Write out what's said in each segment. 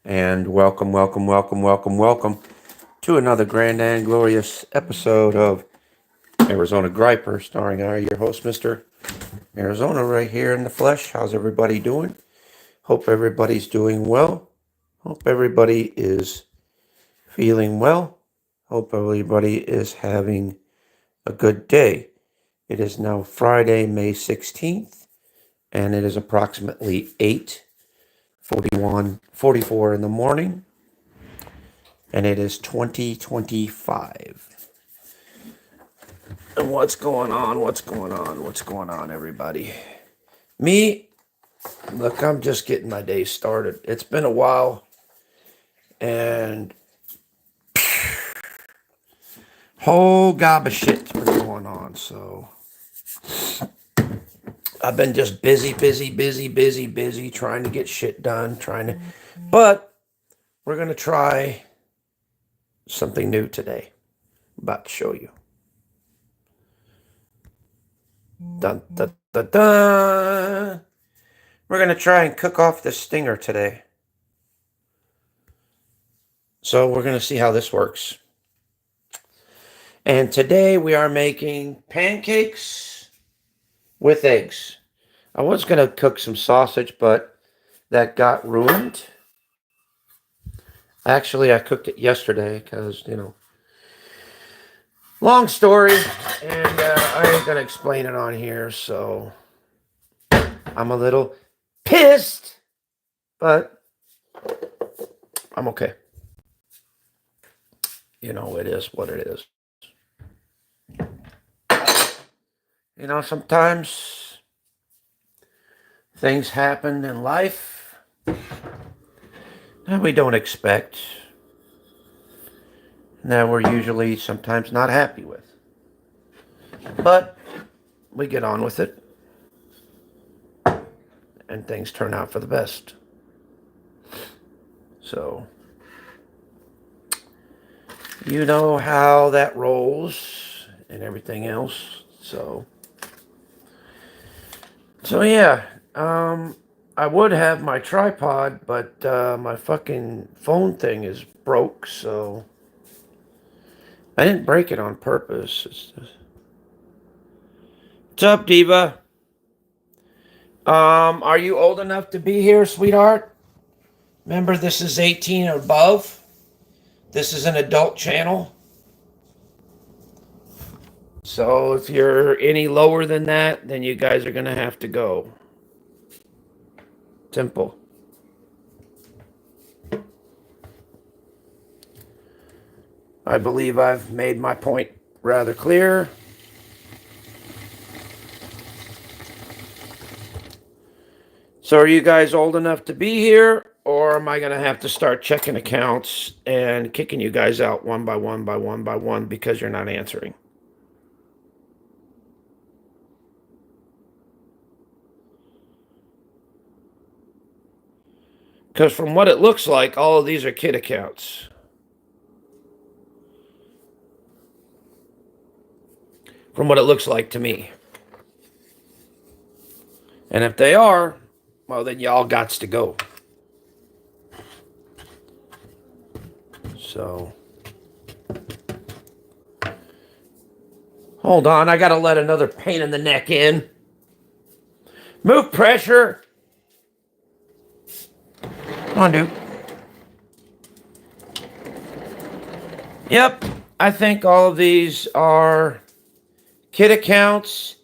and welcome to another grand and glorious episode of Arizona Griper, starring your host, Mr. Arizona, right here in the flesh. How's everybody doing? Hope everybody's doing well. Hope everybody is feeling well. Hope everybody is having a good day. It is now Friday, May 16th, and it is approximately 8:44 in the morning, and it is 2025. And what's going on? What's going on, everybody? Me, look, I'm just getting my day started. It's been a while, and whole gob of shit's been going on. So I've been just busy, trying to get shit done, but we're gonna try something new today. I'm about to show you. Dun, dun, dun, dun. We're going to try and cook off the stinger today. So we're going to see how this works. And today we are making pancakes with eggs. I was going to cook some sausage, but that got ruined. Actually, I cooked it yesterday because, long story. And I ain't going to explain it on here. So I'm a little pissed, but I'm okay. It is what it is. Sometimes things happen in life that we don't expect, that we're usually sometimes not happy with. But we get on with it, and things turn out for the best. So, you know how that rolls and everything else. So yeah. I would have my tripod, but my fucking phone thing is broke, so I didn't break it on purpose. What's up, Diva? Are you old enough to be here, sweetheart? Remember, this is 18 or above. This is an adult channel. So if you're any lower than that, then you guys are going to have to go. Simple. I believe I've made my point rather clear. So are you guys old enough to be here, or am I going to have to start checking accounts and kicking you guys out one by one because you're not answering? Because from what it looks like, all of these are kid accounts. From what it looks like to me. And if they are, well, then y'all gots to go. So, hold on, I gotta let another pain in the neck in. Move pressure. Come on, dude. Yep, I think all of these are kid accounts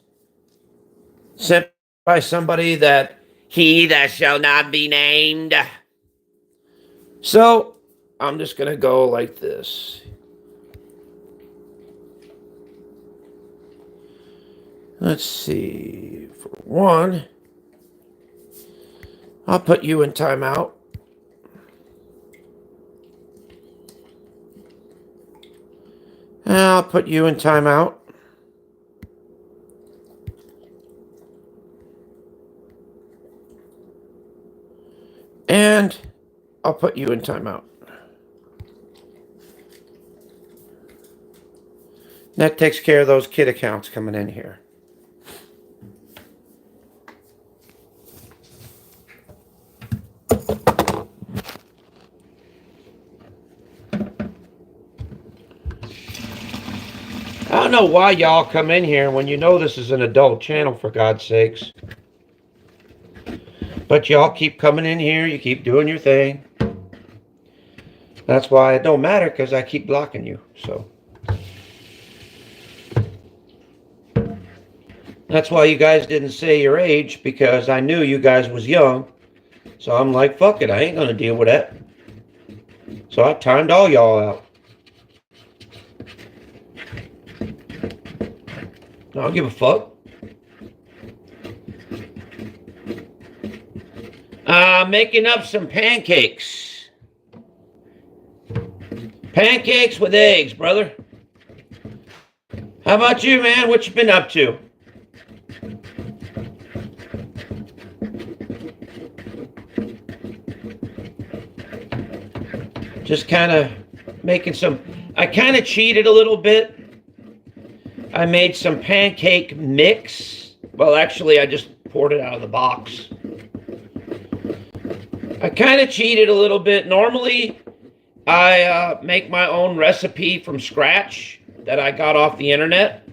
sent by somebody that he that shall not be named. So, I'm just gonna go like this. Let's see. For one, I'll put you in timeout. I'll put you in timeout. And I'll put you in timeout. That takes care of those kid accounts coming in here. I don't know why y'all come in here when you know this is an adult channel, for God's sakes. But y'all keep coming in here, you keep doing your thing. That's why it don't matter, because I keep blocking you. So that's why you guys didn't say your age, because I knew you guys was young. So I'm like, fuck it, I ain't gonna deal with that. So I timed all y'all out. I don't give a fuck. Making up some pancakes. Pancakes with eggs, brother. How about you, man? What you been up to? Just kind of making some... I kind of cheated a little bit. I made some pancake mix. Well, actually, I just poured it out of the box. I kind of cheated a little bit. Normally, I make my own recipe from scratch that I got off the internet.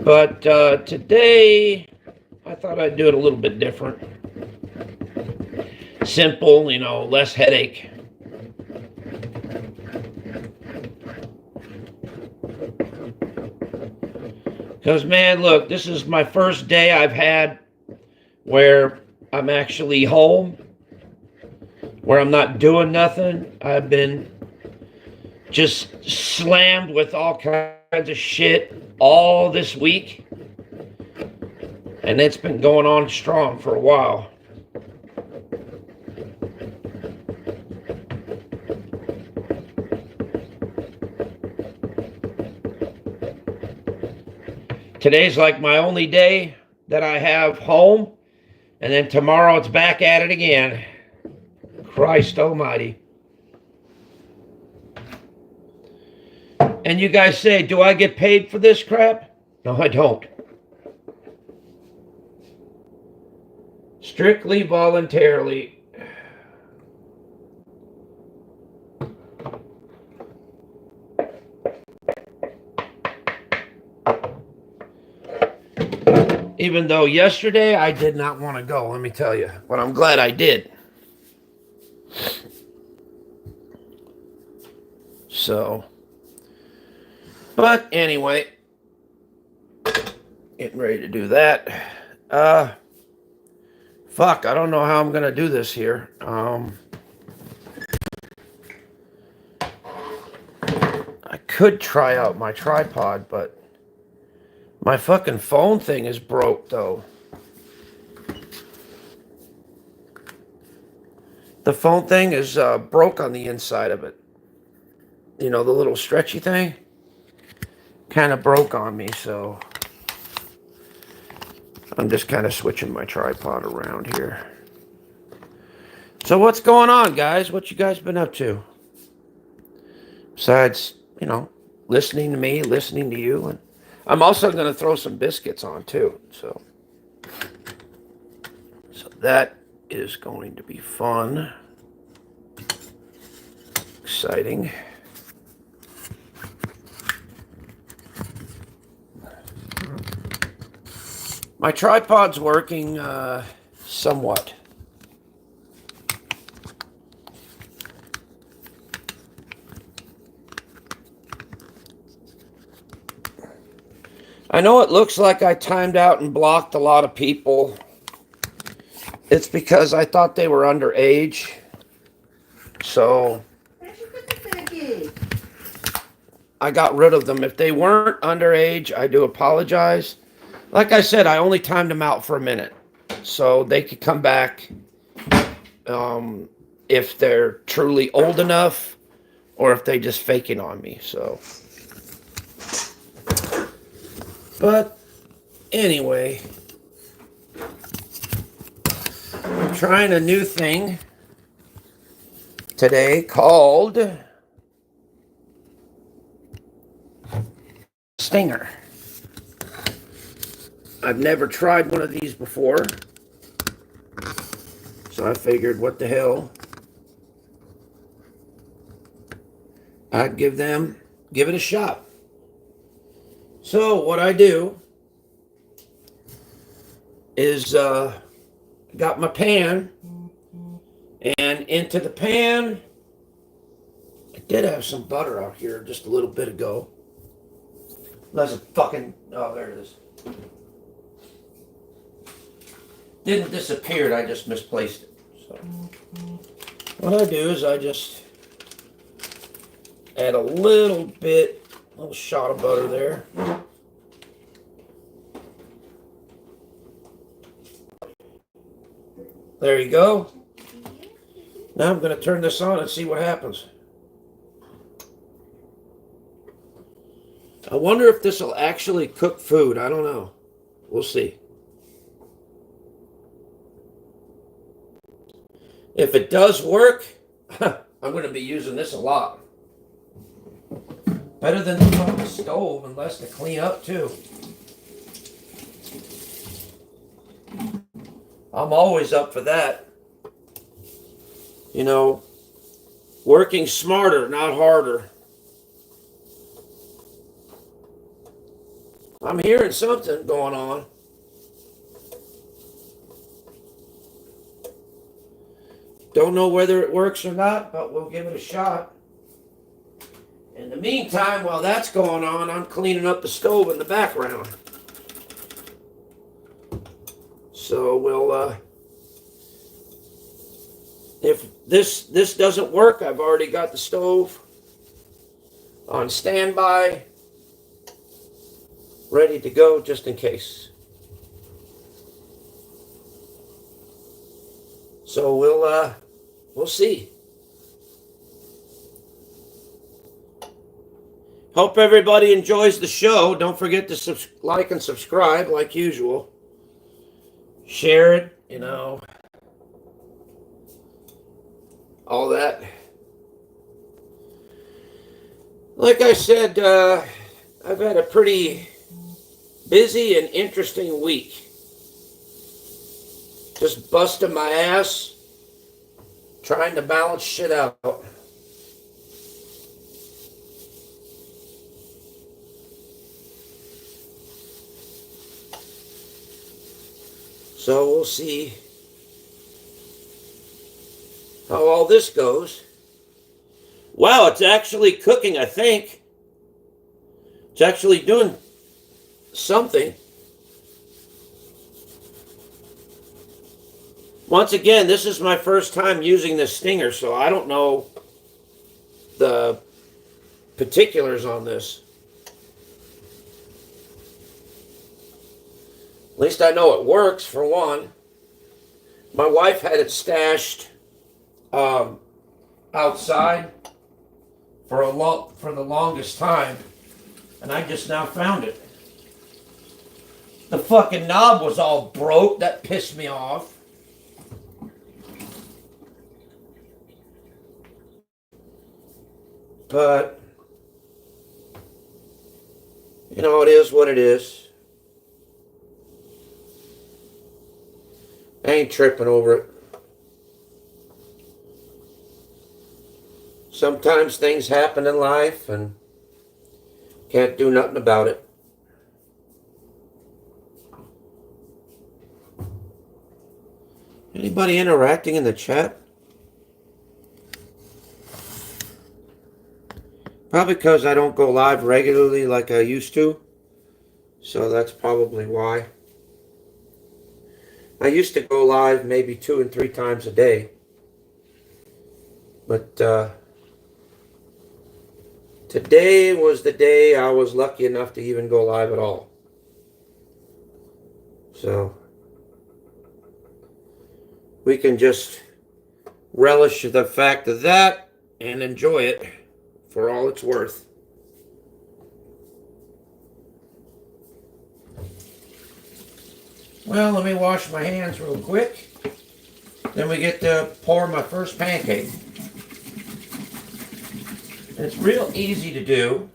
But today, I thought I'd do it a little bit different. Simple, you know, less headache. Because, man, look, this is my first day I've had where I'm actually home, where I'm not doing nothing. I've been just slammed with all kinds of shit all this week. And it's been going on strong for a while. Today's like my only day that I have home, and then tomorrow it's back at it again. Christ almighty. And you guys say, do I get paid for this crap? No, I don't. Strictly voluntarily. Even though yesterday I did not want to go, let me tell you. But I'm glad I did. So, but anyway, getting ready to do that. Fuck, I don't know how I'm going to do this here. I could try out my tripod, but my fucking phone thing is broke, though. The phone thing is broke on the inside of it. You know, the little stretchy thing kind of broke on me, so I'm just kind of switching my tripod around here. So what's going on, guys? What you guys been up to? Besides, you know, listening to me, listening to you, and I'm also going to throw some biscuits on, too. So that is going to be fun. Exciting. My tripod's working somewhat. I know it looks like I timed out and blocked a lot of people. It's because I thought they were underage. So I got rid of them. If they weren't underage, I do apologize. Like I said, I only timed them out for a minute. So they could come back if they're truly old enough or if they just faking on me. So, but anyway, I'm trying a new thing today called Stinger. I've never tried one of these before, so I figured, what the hell, I'd give it a shot. So what I do is got my pan, and into the pan, I did have some butter out here just a little bit ago. Unless it fucking, oh, there it is. Didn't disappear, I just misplaced it. So what I do is I just add a little shot of butter there. There you go. Now I'm going to turn this on and see what happens. I wonder if this will actually cook food. I don't know. We'll see. If it does work, I'm going to be using this a lot. Better than the fucking stove and less to clean up too. I'm always up for that. You know, working smarter, not harder. I'm hearing something going on. Don't know whether it works or not, but we'll give it a shot. In the meantime, while that's going on, I'm cleaning up the stove in the background. So we'll, if this doesn't work, I've already got the stove on standby, ready to go just in case. So we'll see. Hope everybody enjoys the show. Don't forget to like and subscribe like usual. Share it, you know, all that. Like I said, I've had a pretty busy and interesting week. Just busting my ass, trying to balance shit out. So we'll see how all this goes. Wow, it's actually cooking, I think. It's actually doing something. Once again, this is my first time using this stinger, so I don't know the particulars on this. At least I know it works, for one. My wife had it stashed outside for the longest time, and I just now found it. The fucking knob was all broke. That pissed me off. But, you know, it is what it is. I ain't tripping over it. Sometimes things happen in life and can't do nothing about it. Anybody interacting in the chat? Probably because I don't go live regularly like I used to. So that's probably why. I used to go live maybe 2 and 3 times a day. But today was the day I was lucky enough to even go live at all. So we can just relish the fact of that and enjoy it for all it's worth. Well, let me wash my hands real quick. Then we get to pour my first pancake. And it's real easy to do.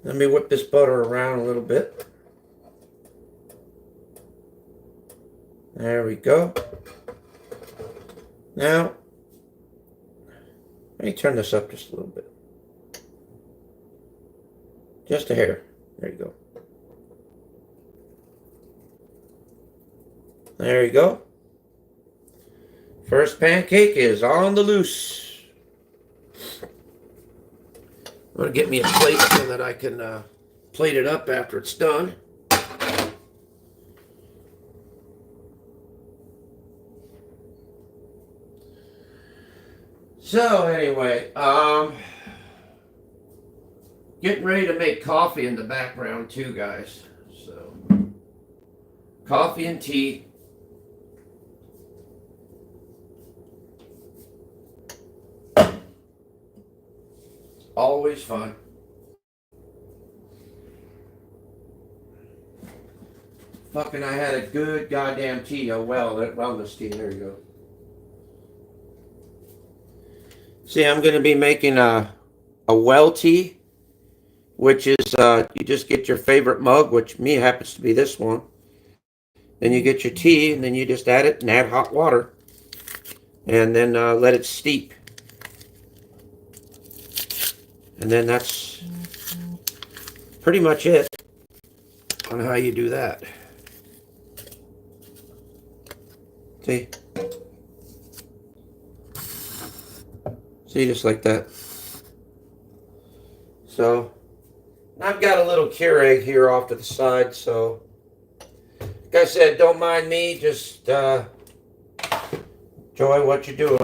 Let me whip this butter around a little bit. There we go. Now, let me turn this up just a little bit. Just a hair. There you go. There you go. First pancake is on the loose. I'm going to get me a plate so that I can plate it up after it's done. So anyway, getting ready to make coffee in the background too, guys. So coffee and tea. Always fun. Fucking, I had a good goddamn tea. Oh well, that wellness tea. There you go. See, I'm going to be making a well tea, which is you just get your favorite mug, which me happens to be this one. Then you get your tea, and then you just add it and add hot water, and then let it steep. And then that's pretty much it on how you do that. See? See, just like that. So, I've got a little Keurig here off to the side, so like I said, don't mind me, just enjoy what you're doing.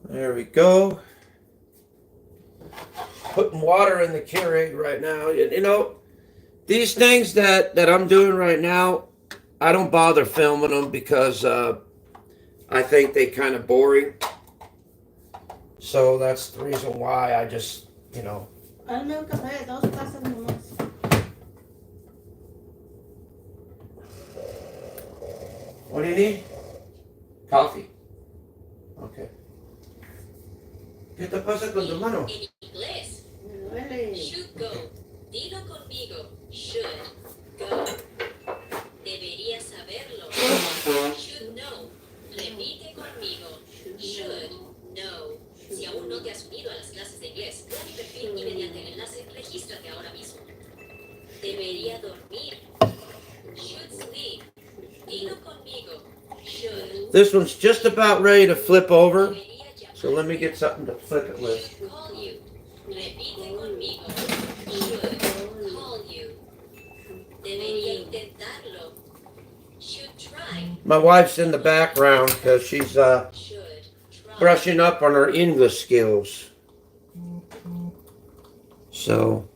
There we go. Putting water in the Keurig right now. You know, these things that I'm doing right now, I don't bother filming them because I think they kind of boring. So that's the reason why I just, you know. What do you need? Coffee. Okay. ¿Qué te pasa con tu mano? En inglés. Should go. Dilo conmigo. Should go. Deberías saberlo. Should know. Repite conmigo. Should know. Si aún no te has unido a las clases de inglés, ve a mi perfil y mediante el enlace regístrate ahora mismo. Debería dormir. Should sleep. Dilo conmigo. Should. This one's just about ready to flip over. So let me get something to flip it with. Call you. Repite conmigo. Should call you. Debería intentarlo. Should try. My wife's in the background because she's Should try. brushing up on her English skills. So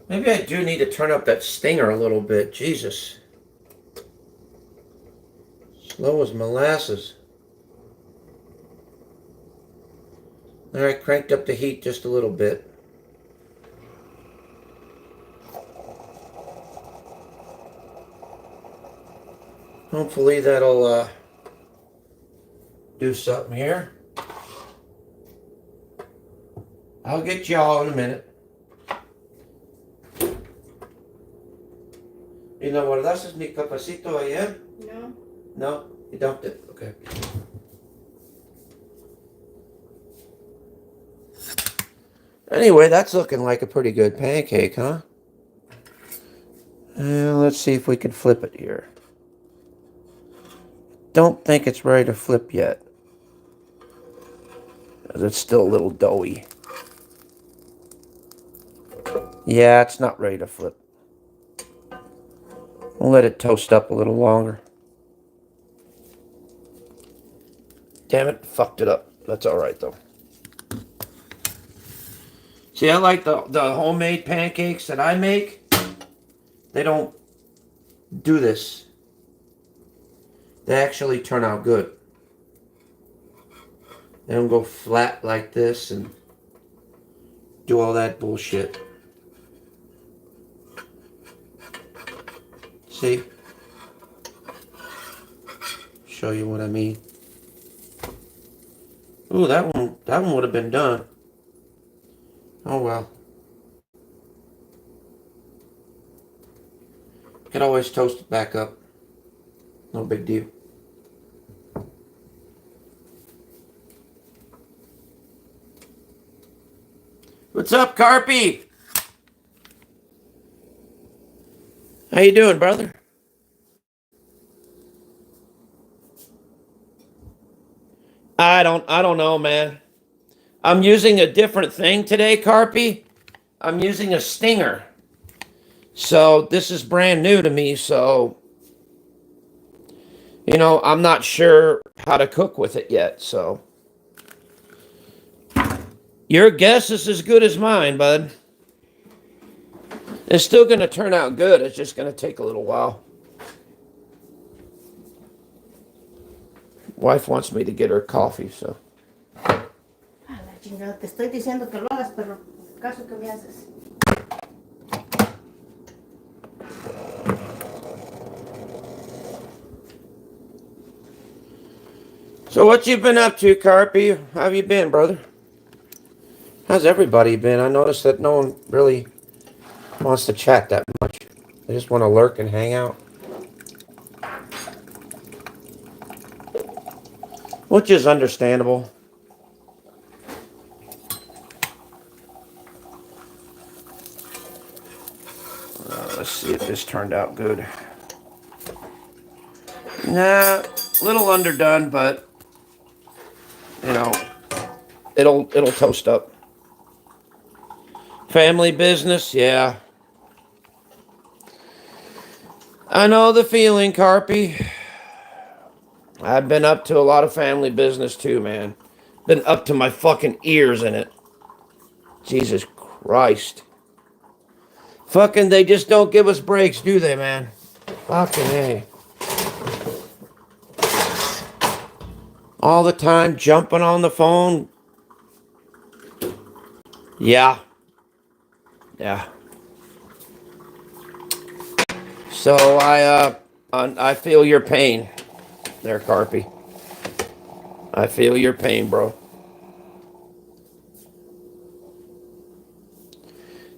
maybe I do need to turn up that stinger a little bit. Jesus. Slow as molasses. Alright, cranked up the heat just a little bit. Hopefully that'll do something here. I'll get y'all in a minute. ¿Y lo guardaste mi cafecito ayer? No. No? You dumped it? Okay. Anyway, that's looking like a pretty good pancake, huh? Let's see if we can flip it here. Don't think it's ready to flip yet. It's still a little doughy. Yeah, it's not ready to flip. We'll let it toast up a little longer. Damn it, fucked it up. That's alright though. See, I like the homemade pancakes that I make. They don't do this. They actually turn out good. They don't go flat like this and do all that bullshit. See? Show you what I mean. Ooh, that one would have been done. Oh well. Could always toast it back up. No big deal. What's up, Carpy? How you doing, brother? I don't know, man. I'm using a different thing today, Carpy. I'm using a Stinger. So this is brand new to me, so I'm not sure how to cook with it yet, so your guess is as good as mine, bud. It's still going to turn out good. It's just going to take a little while. Wife wants me to get her coffee, so. A la chingada, te estoy diciendo que lo hagas, pero caso que me haces. So what you been up to, Carpy? How have you been, brother? How's everybody been? I noticed that no one really wants to chat that much. They just want to lurk and hang out. Which is understandable. Let's see if this turned out good. Nah, little underdone, but it'll toast up. Family business, yeah. I know the feeling, Carpy. I've been up to a lot of family business too, man. Been up to my fucking ears in it. Jesus Christ. Fucking, they just don't give us breaks, do they, man? Fucking hey. All the time jumping on the phone. Yeah. So I feel your pain there, Carpy. I feel your pain, bro.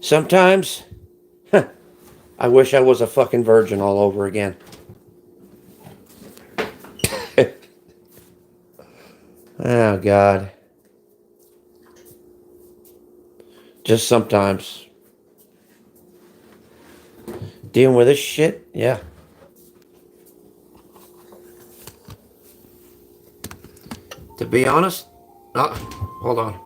Sometimes, I wish I was a fucking virgin all over again. Oh, God. Just sometimes. Dealing with this shit? Yeah. To be honest, hold on.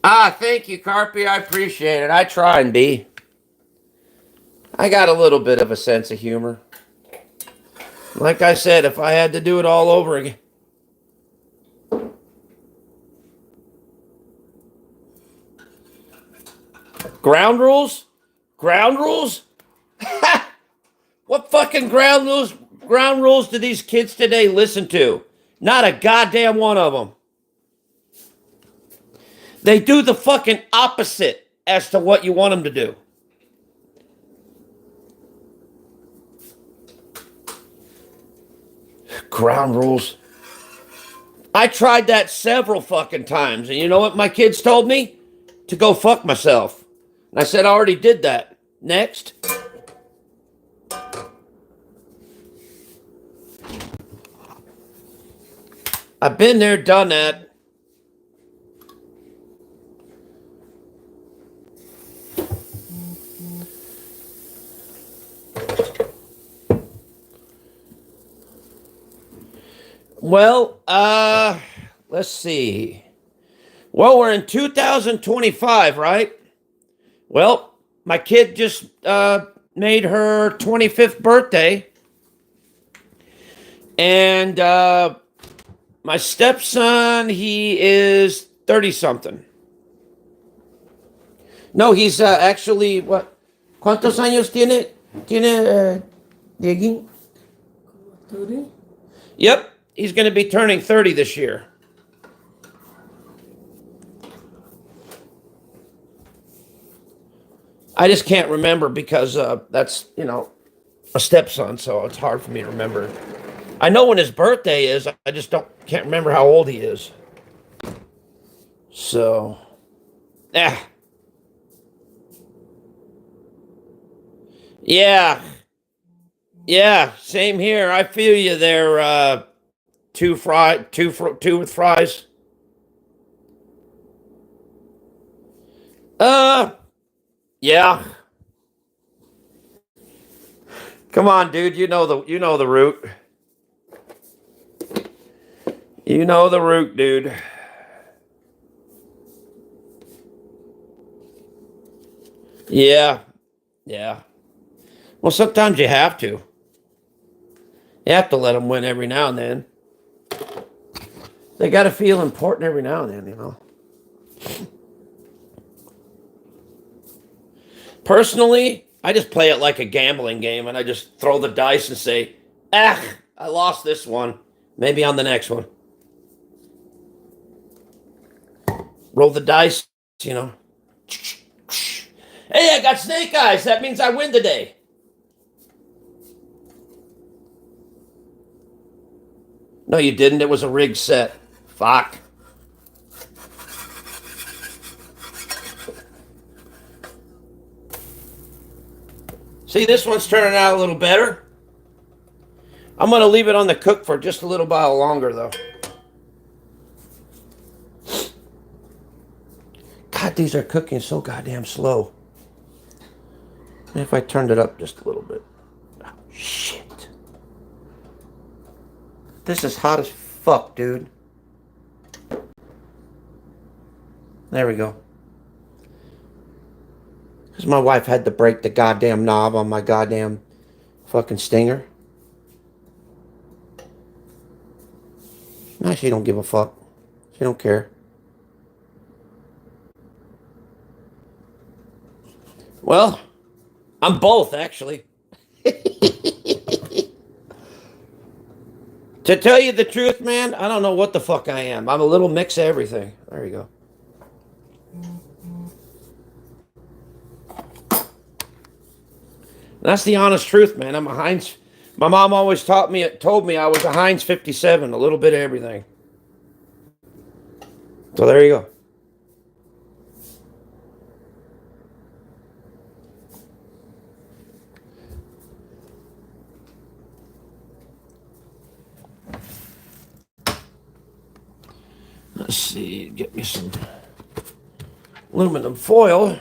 Thank you, Carpy. I appreciate it. I try and be. I got a little bit of a sense of humor. Like I said, if I had to do it all over again. Ground rules? Ground rules? What fucking ground rules do these kids today listen to? Not a goddamn one of them. They do the fucking opposite as to what you want them to do. Ground rules. I tried that several fucking times, and you know what my kids told me? To go fuck myself. And I said, I already did that. Next. I've been there, done that. Well, let's see. Well, we're in 2025, right? Well, my kid just made her 25th birthday. And my stepson, he is 30 something. No, he's actually, what? ¿Cuántos años tiene Dieguín? 30? Yep, he's going to be turning 30 this year. I just can't remember because that's, a stepson, so it's hard for me to remember. I know when his birthday is, I just can't remember how old he is. So, yeah, same here. I feel you there. Two with fries. Yeah. Come on, dude. You know the route. You know the route, dude. Yeah. Well, sometimes you have to. You have to let them win every now and then. They got to feel important every now and then, Personally, I just play it like a gambling game and I just throw the dice and say, I lost this one. Maybe on the next one. Roll the dice, Hey, I got snake eyes. That means I win today. No, you didn't. It was a rigged set. Fuck. See, this one's turning out a little better. I'm going to leave it on the cook for just a little while longer, though. God, these are cooking so goddamn slow. Maybe if I turned it up just a little bit. Oh, shit. This is hot as fuck, dude. There we go. Because my wife had to break the goddamn knob on my goddamn fucking Stinger. No, she don't give a fuck. She don't care. Well, I'm both, actually. To tell you the truth, man, I don't know what the fuck I am. I'm a little mix of everything. There you go. That's the honest truth, man. I'm a Heinz. My mom always told me I was a Heinz 57, a little bit of everything. So there you go. Let's see, get me some aluminum foil.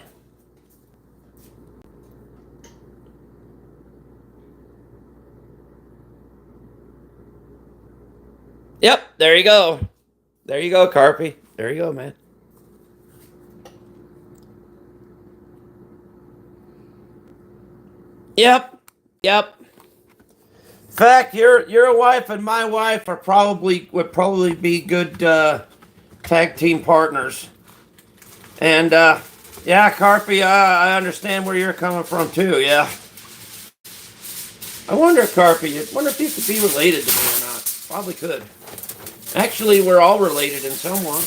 Yep, there you go. There you go, Carpy. There you go, man. Yep. In fact, your wife and my wife would probably be good tag team partners. And yeah, Carpy, I understand where you're coming from too. Yeah. I wonder, Carpy, if you could be related to me or not. Probably could. Actually, we're all related in some way.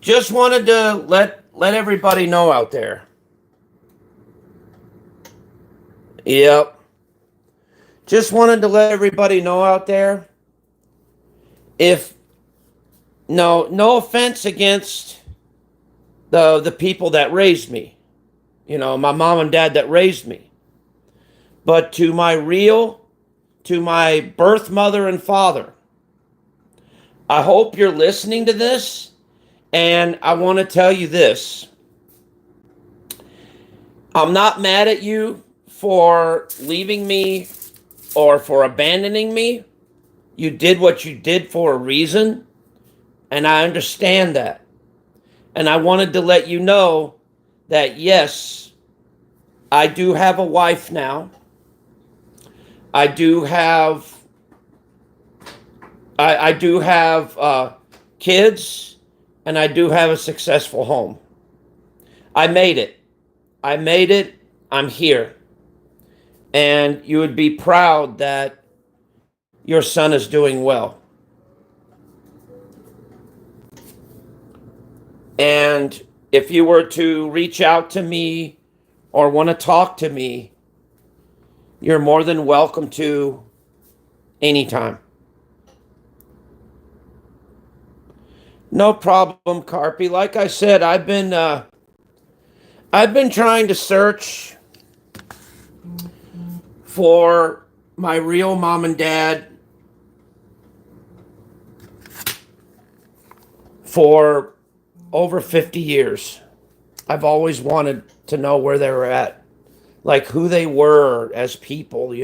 Just wanted to let everybody know out there. Yep. Just wanted to let everybody know out there, if no offense against the people that raised me, my mom and dad that raised me, but to my birth mother and father, I hope you're listening to this, and I want to tell you this. I'm not mad at you for leaving me or for abandoning me. You did what you did for a reason, and I understand that. And I wanted to let you know that, yes, I do have a wife now. I do have kids, and I do have a successful home. I made it. I'm here. And you would be proud that your son is doing well. And if you were to reach out to me or want to talk to me, you're more than welcome to anytime. No problem, Carpy. Like I said, I've been trying to search for my real mom and dad for over 50 years. I've always wanted to know where they were at, like who they were as people,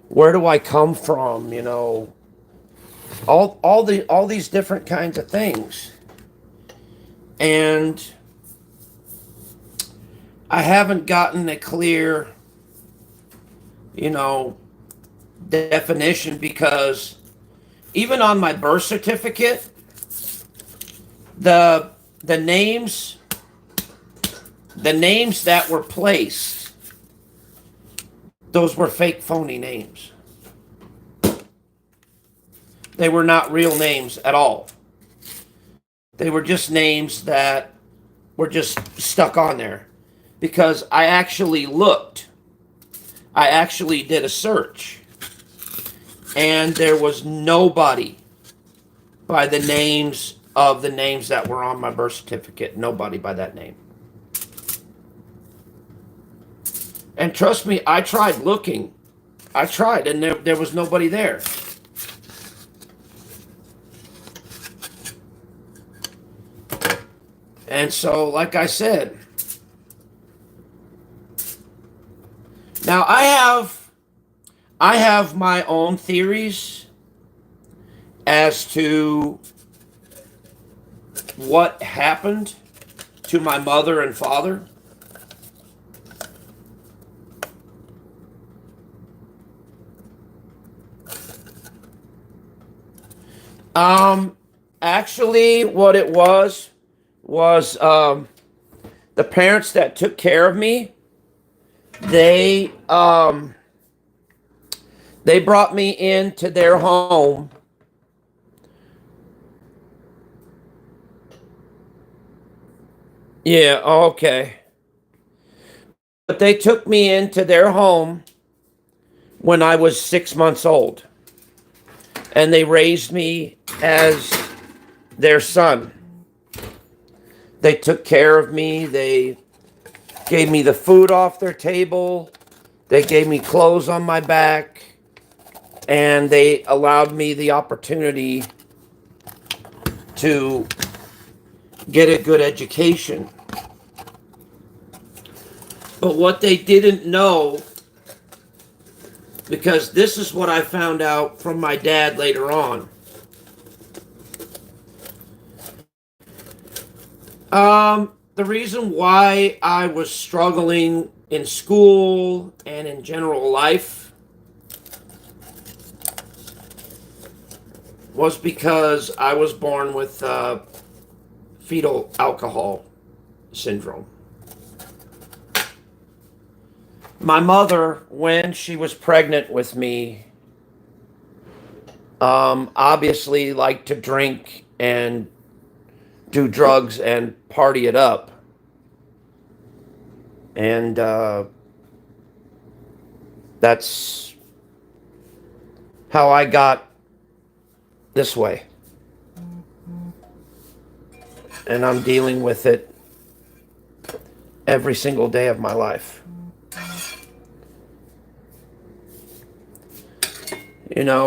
where do I come from, all these different kinds of things. And I haven't gotten a clear, definition, because even on my birth certificate, the names that were placed, those were fake, phony names. They were not real names at all. They were just names that were just stuck on there. Because I actually looked. I actually did a search. And there was nobody by the names of the names that were on my birth certificate. Nobody by that name. And trust me, I tried looking. I tried, and there was nobody there. And so, like I said, now I have my own theories as to what happened to my mother and father. Actually, what it was the parents that took care of me, they brought me into their home. Yeah, okay. But they took me into their home when I was 6 months old. And they raised me as their son. They took care of me. They gave me the food off their table. They gave me clothes on my back. And they allowed me the opportunity to get a good education. But what they didn't know, because this is what I found out from my dad later on. The reason why I was struggling in school and in general life was because I was born with fetal alcohol syndrome. My mother, when she was pregnant with me, obviously liked to drink and do drugs and party it up. And That's how I got this way. And I'm dealing with it every single day of my life. You know,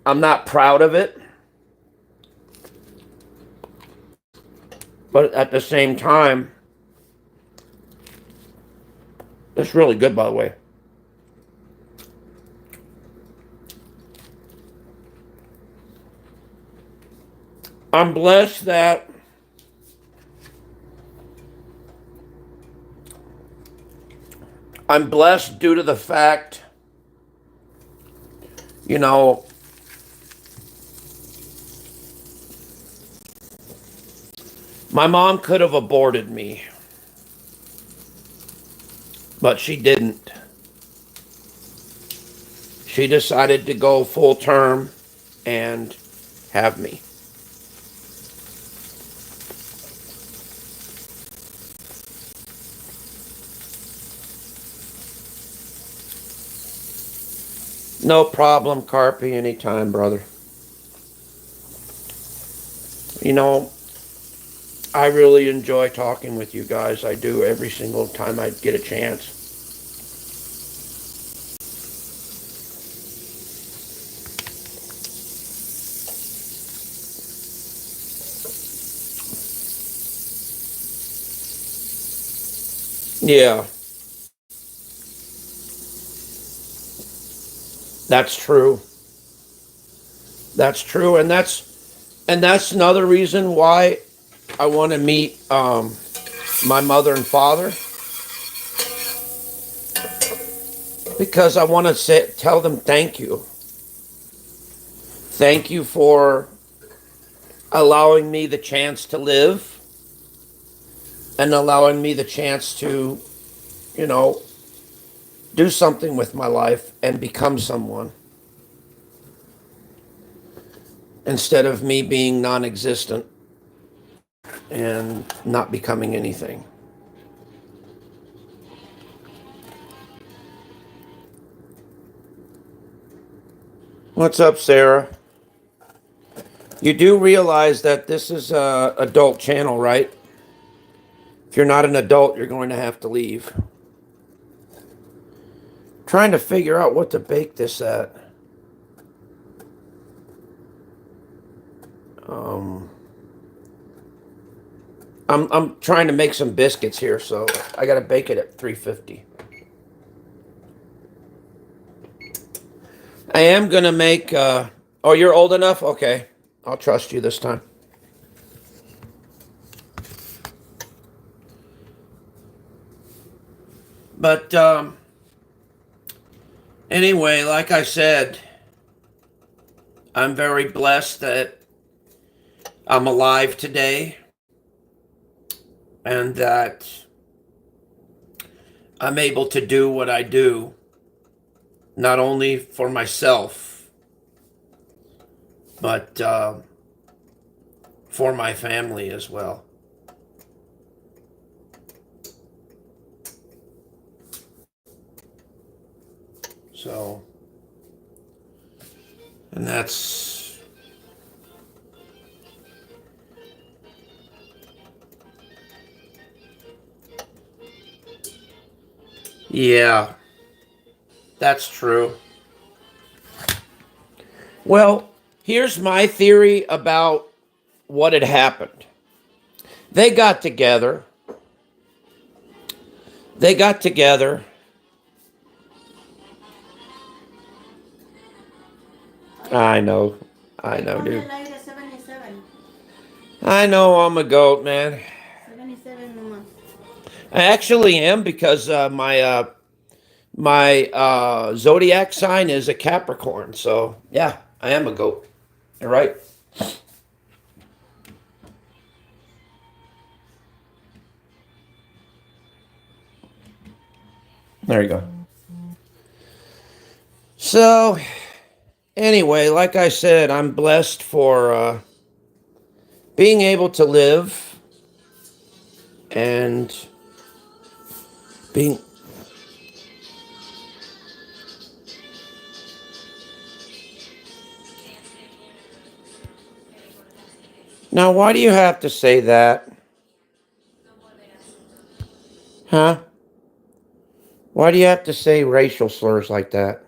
I'm not proud of it. But at the same time, it's really good, by the way. I'm blessed that I'm blessed due to the fact, you know, my mom could have aborted me, but she didn't. She decided to go full term and have me. No problem, Carpe, anytime, brother. You know, I really enjoy talking with you guys. I do every single time I get a chance. Yeah, that's true. That's true, and that's another reason why I want to meet my mother and father, because I want to tell them thank you. Thank you for allowing me the chance to live and allowing me the chance to, you know, do something with my life and become someone instead of me being non-existent and not becoming anything. What's up, Sarah? You do realize that this is a adult channel, right? If you're not an adult, you're going to have to leave. Trying to figure out what to bake this at. I'm trying to make some biscuits here, so I got to bake it at 350. I am going to make... oh, you're old enough? Okay. I'll trust you this time. But anyway, like I said, I'm very blessed that I'm alive today and that I'm able to do what I do, not only for myself, but for my family as well. So, and that's, yeah, that's true. Well, here's my theory about what had happened. They got together. I know, dude. I know I'm a goat, man. I actually am, because my zodiac sign is a Capricorn. So yeah, I am a goat. You're right. There you go. So anyway, like I said, I'm blessed for being able to live and being Now, why do you have to say that? Huh? Why do you have to say racial slurs like that?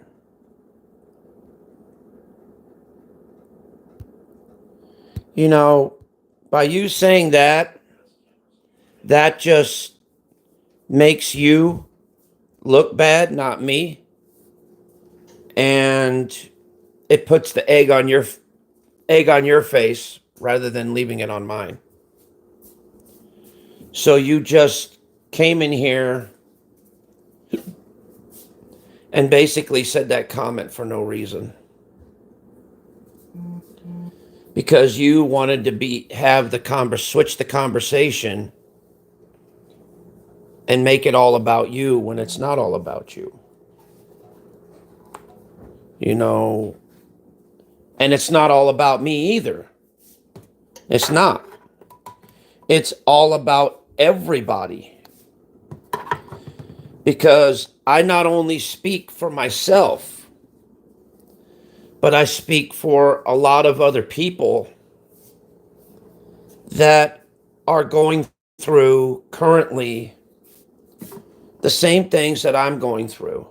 You know, by you saying that, that just makes you look bad, not me. And it puts the egg on your face rather than leaving it on mine. So you just came in here and basically said that comment for no reason. Because you wanted to switch the conversation and make it all about you when it's not all about you. You know, and it's not all about me either. It's not. It's all about everybody. Because I not only speak for myself, but I speak for a lot of other people that are going through currently the same things that I'm going through.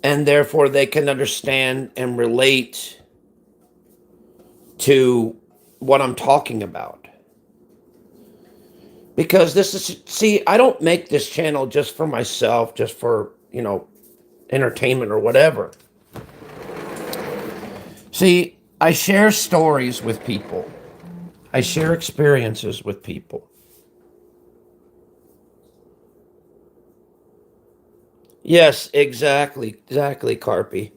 And therefore they can understand and relate to what I'm talking about. Because I don't make this channel just for myself, just for, entertainment or whatever. See, I share stories with people. I share experiences with people. Yes, exactly, Carpy.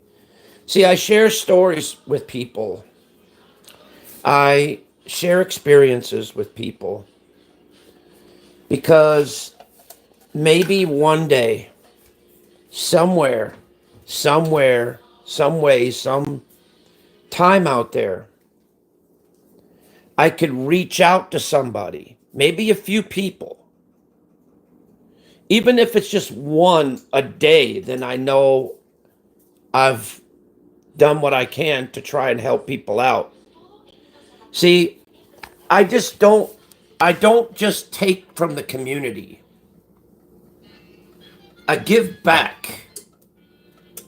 See, I share stories with people. I share experiences with people because maybe one day, somewhere, some way, some time out there, I could reach out to somebody, maybe a few people. Even if it's just one a day, then I know I've done what I can to try and help people out. See, I don't just take from the community. I give back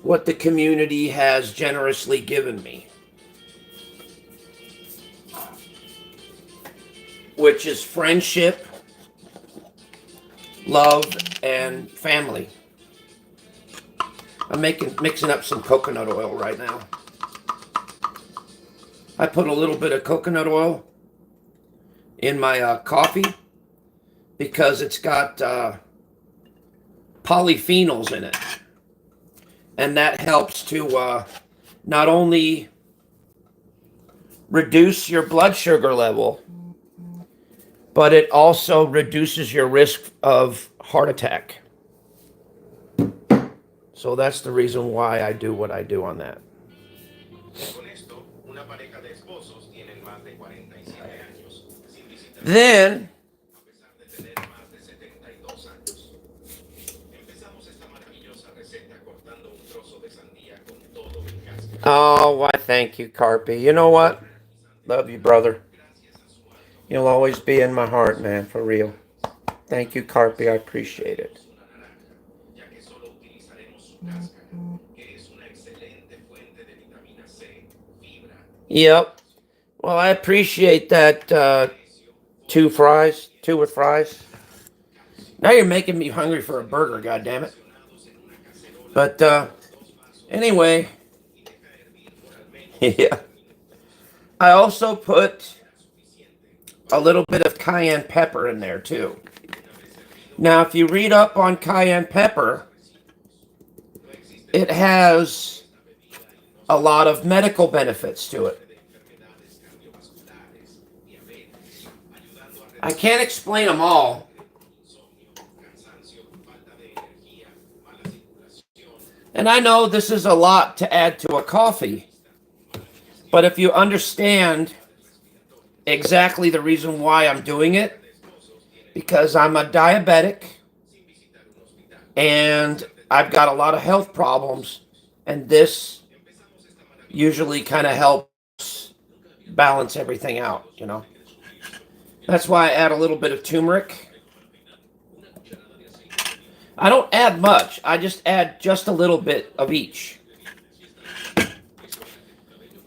what the community has generously given me, which is friendship, love, and family. I'm mixing up some coconut oil right now. I put a little bit of coconut oil in my coffee because it's got polyphenols in it. And that helps to not only reduce your blood sugar level, but it also reduces your risk of heart attack. So that's the reason why I do what I do on that. Then, oh, why thank you, Carpy. You know what? Love you, brother. You'll always be in my heart, man, for real. Thank you, Carpy. I appreciate it. Yep. Well, I appreciate that. Two with fries. Now you're making me hungry for a burger, goddammit. But anyway, yeah. I also put a little bit of cayenne pepper in there too. Now, if you read up on cayenne pepper, it has a lot of medical benefits to it. I can't explain them all. And I know this is a lot to add to a coffee. But if you understand exactly the reason why I'm doing it, because I'm a diabetic and I've got a lot of health problems, and this usually kind of helps balance everything out, you know. That's why I add a little bit of turmeric. I don't add much. I just add just a little bit of each.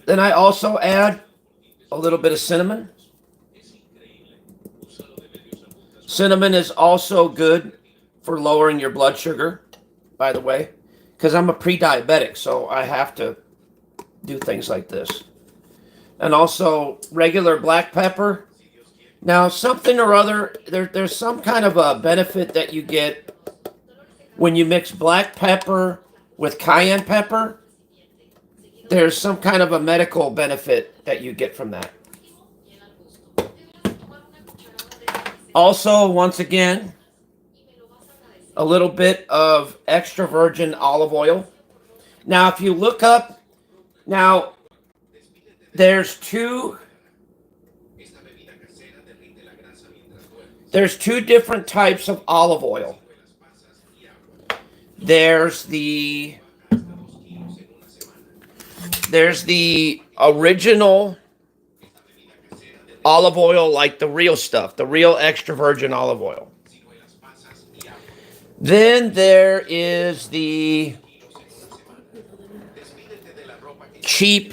Then I also add a little bit of cinnamon. Cinnamon is also good for lowering your blood sugar, by the way, because I'm a pre-diabetic, so I have to do things like this. And also regular black pepper. Now, something or other, there's some kind of a benefit that you get when you mix black pepper with cayenne pepper. There's some kind of a medical benefit that you get from that. Also, once again, a little bit of extra virgin olive oil. Now, if you look up, now, there's two different types of olive oil. There's the original olive oil, like the real stuff, the real extra virgin olive oil. Then there is the cheap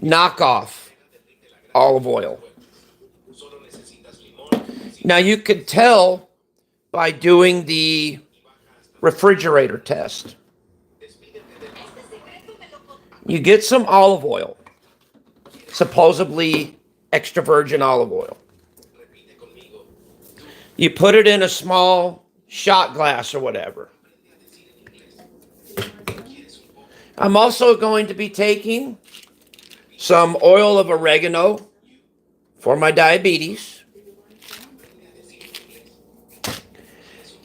knockoff olive oil. Now you could tell by doing the refrigerator test. You get some olive oil, supposedly extra virgin olive oil. You put it in a small shot glass or whatever. I'm also going to be taking some oil of oregano for my diabetes.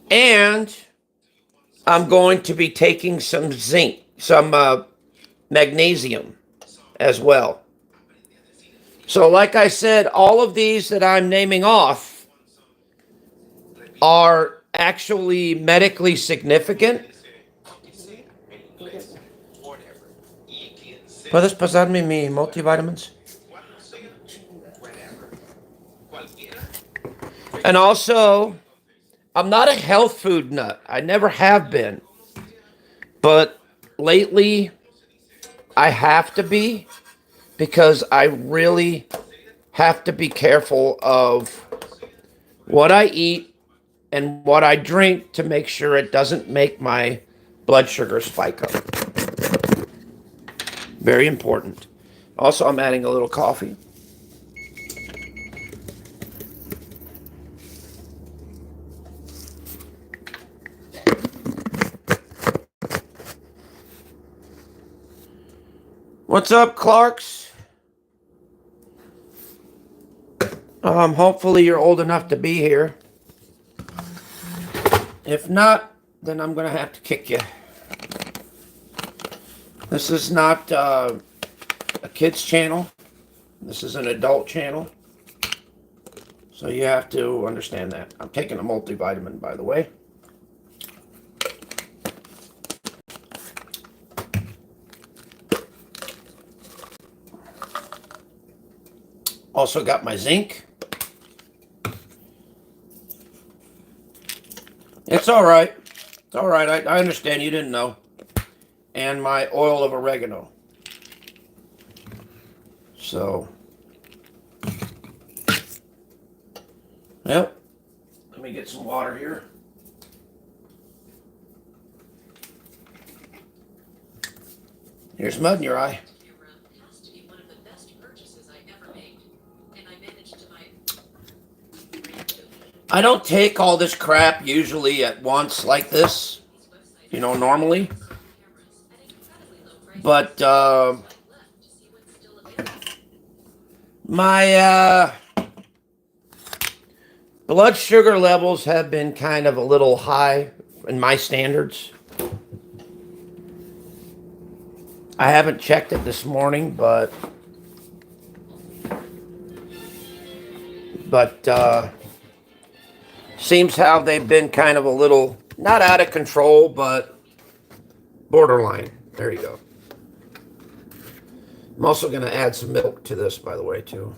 And I'm going to be taking some zinc, some magnesium as well. So like I said, all of these that I'm naming off are actually medically significant. ¿Puedes pasarme mi multivitamins? And also, I'm not a health food nut. I never have been. But lately, I have to be, because I really have to be careful of what I eat and what I drink to make sure it doesn't make my blood sugar spike up. Very important. Also, I'm adding a little coffee. What's up, Clarks? Hopefully you're old enough to be here. If not, then I'm going to have to kick you. This is not a kid's channel. This is an adult channel. So you have to understand that. I'm taking a multivitamin, by the way. Also got my zinc. It's all right. It's all right. I understand you didn't know. And my oil of oregano. So, yep. Let me get some water here. Here's mud in your eye. I don't take all this crap usually at once like this, you know, normally. But my blood sugar levels have been kind of a little high in my standards. I haven't checked it this morning, but seems how they've been kind of a little, not out of control, but borderline. There you go. I'm also going to add some milk to this, by the way, too.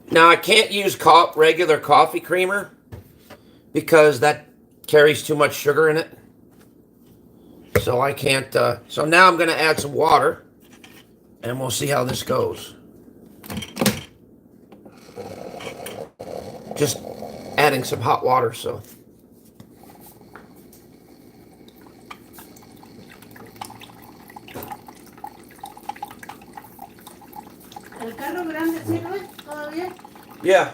Now, I can't use regular coffee creamer because that carries too much sugar in it. So I can't. So now I'm going to add some water, and we'll see how this goes. Just adding some hot water, so. ¿El carro grande sirve todavía? Yeah.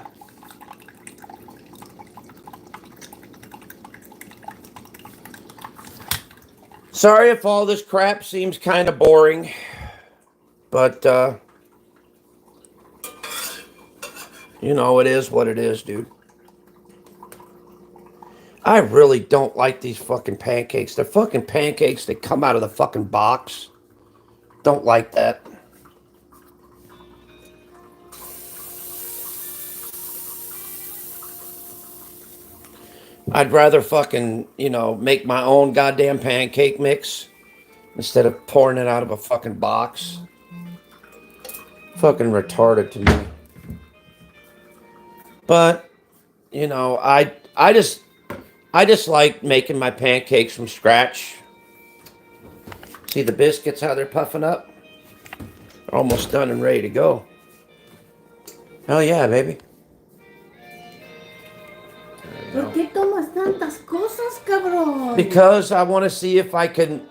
Sorry if all this crap seems kind of boring, but, you know, it is what it is, dude. I really don't like these fucking pancakes. They're fucking pancakes that come out of the fucking box. Don't like that. I'd rather fucking, you know, make my own goddamn pancake mix instead of pouring it out of a fucking box. Fucking retarded to me. But, you know, I just like making my pancakes from scratch. See the biscuits, how they're puffing up? They're almost done and ready to go. Hell yeah, baby. ¿Por qué tomas tantas cosas, cabrón? Because I want to see if I can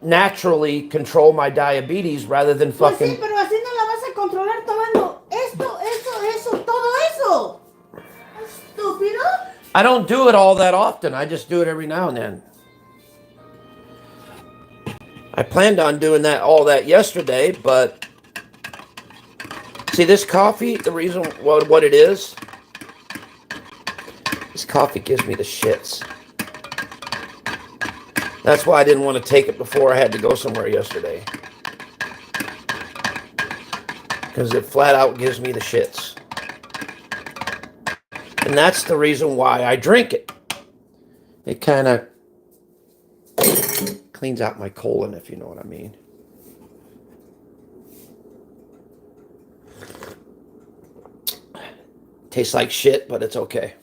naturally control my diabetes rather than Pues fucking... sí, pero así no la vas a controlar tomando esto, eso, todo eso. ¿Estúpido? I don't do it all that often. I just do it every now and then. I planned on doing all that yesterday, but... See, this coffee, the reason what it is... This coffee gives me the shits. That's why I didn't want to take it before I had to go somewhere yesterday. Because it flat out gives me the shits. And that's the reason why I drink it. It kind of cleans out my colon, if you know what I mean. Tastes like shit, but it's okay.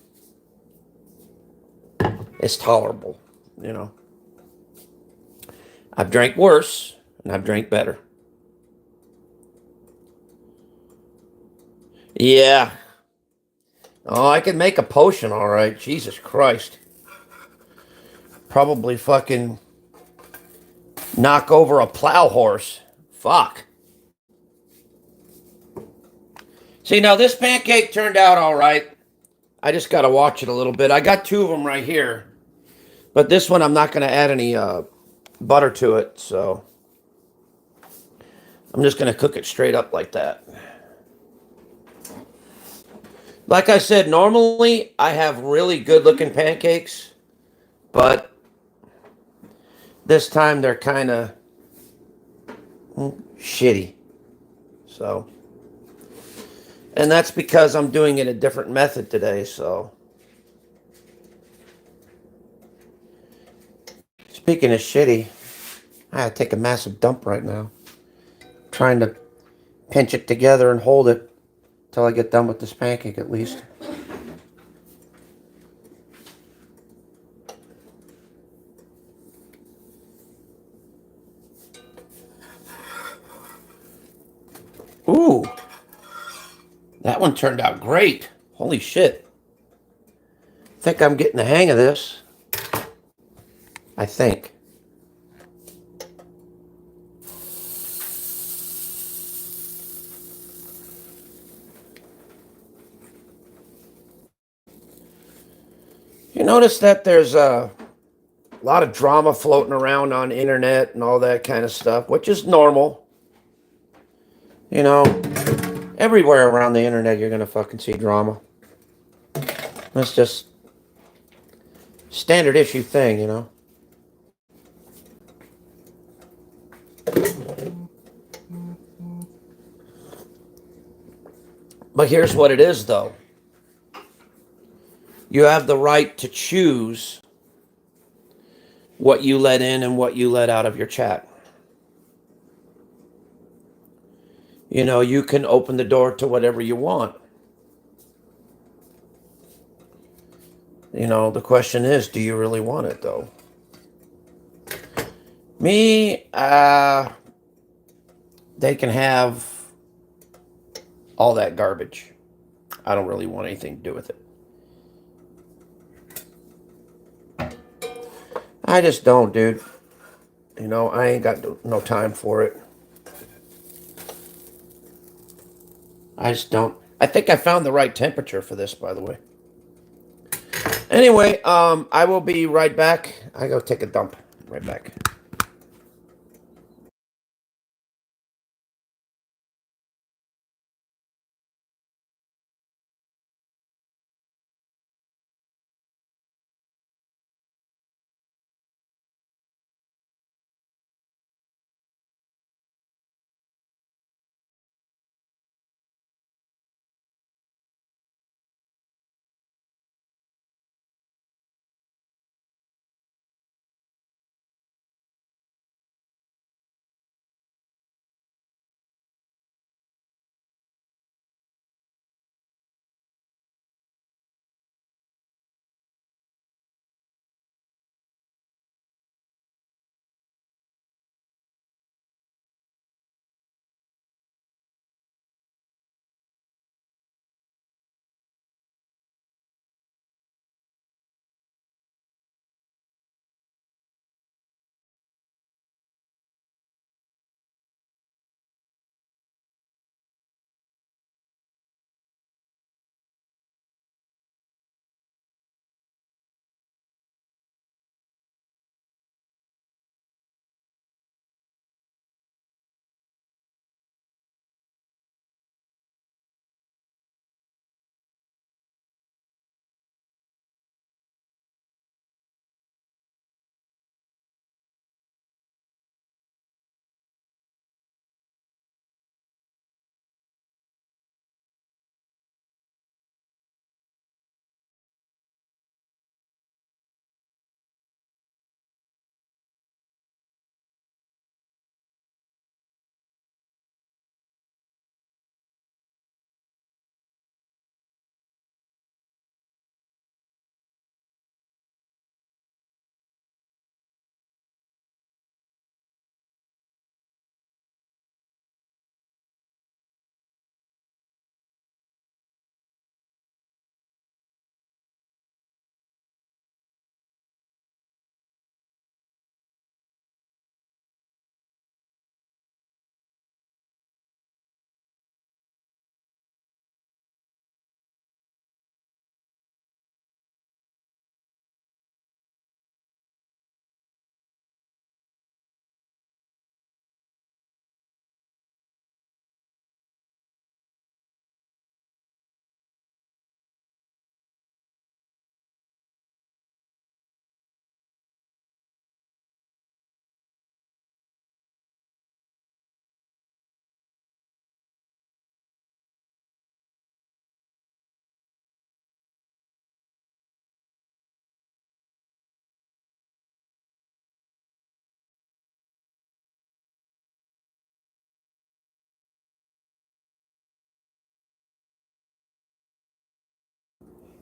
It's tolerable, you know. I've drank worse, and I've drank better. Yeah. Oh, I can make a potion, all right. Jesus Christ. Probably fucking knock over a plow horse. Fuck. See, now this pancake turned out all right. I just got to watch it a little bit. I got 2 of them right here. But this one, I'm not going to add any butter to it. So I'm just going to cook it straight up like that. Like I said, normally I have really good looking pancakes. But this time they're kind of shitty. So... And that's because I'm doing it a different method today, so. Speaking of shitty, I gotta take a massive dump right now. Trying to pinch it together and hold it till I get done with this pancake at least. Ooh. That one turned out great. Holy shit. I think I'm getting the hang of this. I think. You notice that there's a lot of drama floating around on the internet and all that kind of stuff, which is normal. You know, everywhere around the internet you're going to fucking see drama. That's just standard issue thing, you know. But here's what it is, though. You have the right to choose what you let in and what you let out of your chat. You know, you can open the door to whatever you want. You know, the question is, do you really want it though? Me, they can have all that garbage. I don't really want anything to do with it. I just don't, dude. You know, I ain't got no time for it. I just don't. I think I found the right temperature for this, by the way. Anyway, I will be right back. I go take a dump. Right back.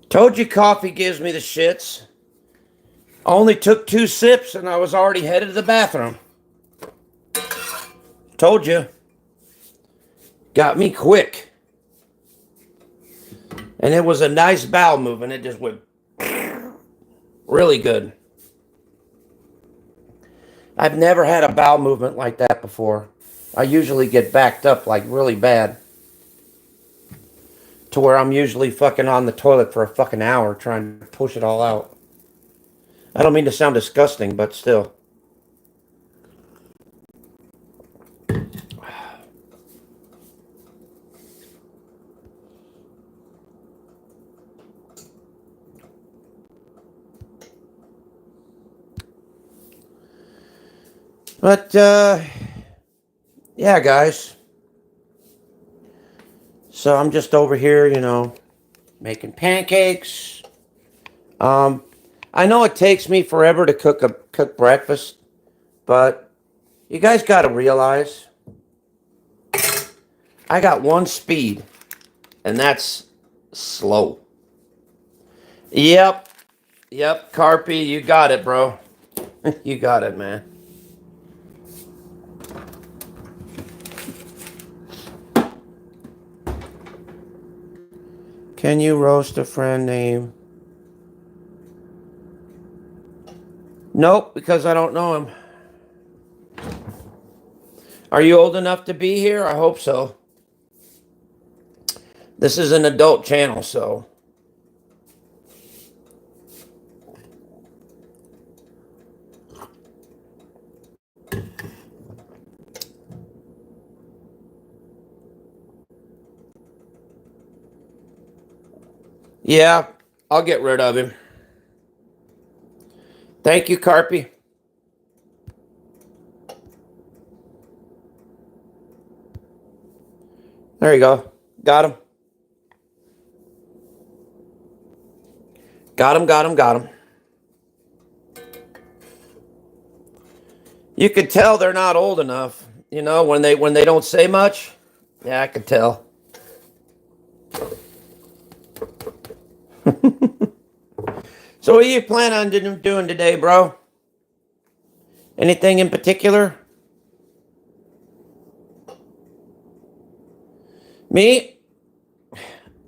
Told you coffee gives me the shits. Only took 2 sips and I was already headed to the bathroom. Told you. Got me quick. And it was a nice bowel movement. It just went really good. I've never had a bowel movement like that before. I usually get backed up like really bad. To where I'm usually fucking on the toilet for a fucking hour trying to push it all out. I don't mean to sound disgusting, but still. But, yeah, guys. So I'm just over here, you know, making pancakes. I know it takes me forever to cook breakfast, but you guys got to realize I got one speed, and that's slow. Yep. Yep, Carpy, you got it, bro. You got it, man. Can you roast a friend name? Nope, because I don't know him. Are you old enough to be here? I hope so. This is an adult channel, so. Yeah, I'll get rid of him. Thank you, Carpy. There you go. Got him. Got him. You could tell they're not old enough, you know, when they don't say much. Yeah, I could tell. So what do you plan on doing today, bro? Anything in particular? Me?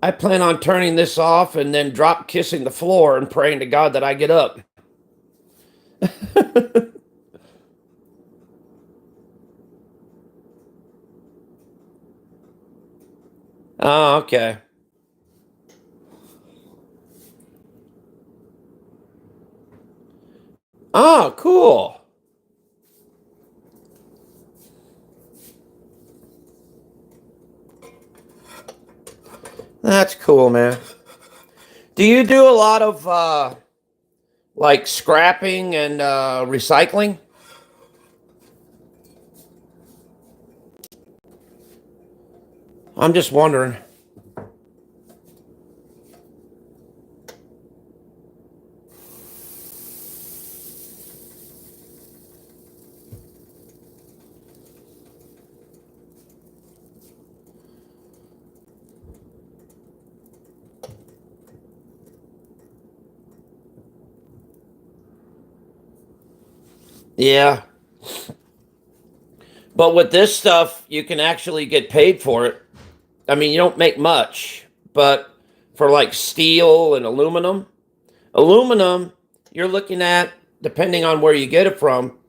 I plan on turning this off and then drop kissing the floor and praying to God that I get up. Oh, okay. Oh, cool. That's cool, man. Do you do a lot of like scrapping and recycling? I'm just wondering. Yeah. But with this stuff, you can actually get paid for it. I mean, you don't make much, but for like steel and aluminum, you're looking at, depending on where you get it from,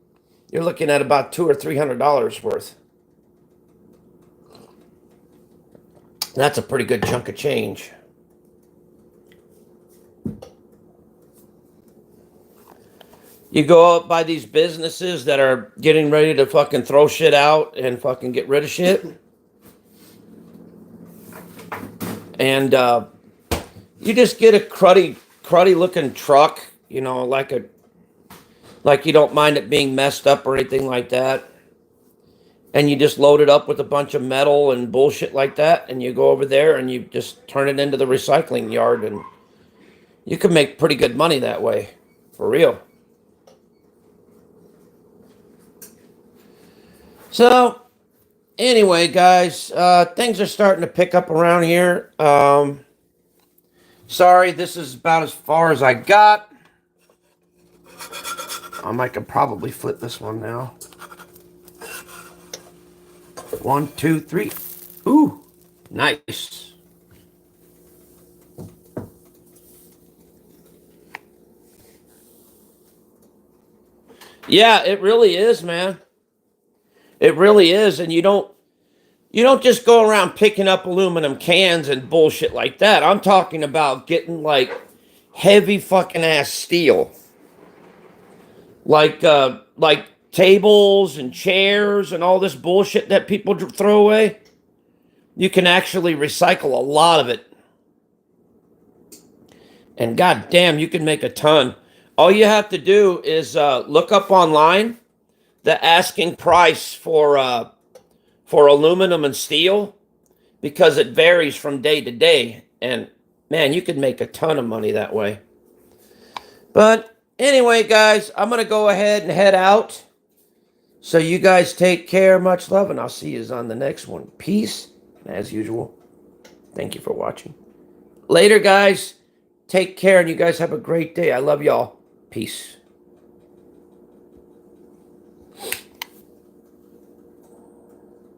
you're looking at about $200 or $300 worth. That's a pretty good chunk of change. You go out by these businesses that are getting ready to fucking throw shit out and fucking get rid of shit. And you just get a cruddy looking truck, you know, like you don't mind it being messed up or anything like that. And you just load it up with a bunch of metal and bullshit like that, and you go over there and you just turn it into the recycling yard, and you can make pretty good money that way, for real. So, anyway, guys, things are starting to pick up around here. Sorry, this is about as far as I got. I could probably flip this one now. 1, 2, 3. Ooh, nice. Yeah, it really is, man. It really is, and you don't just go around picking up aluminum cans and bullshit like that. I'm talking about getting like heavy fucking ass steel. Like tables and chairs and all this bullshit that people throw away. You can actually recycle a lot of it. And goddamn, you can make a ton. All you have to do is look up online the asking price for aluminum and steel, because it varies from day to day. And man, you could make a ton of money that way. But anyway, guys, I'm going to go ahead and head out. So you guys take care. Much love, and I'll see you on the next one. Peace And as usual, thank you for watching. Later, guys. Take care, and you guys have a great day. I love y'all. Peace.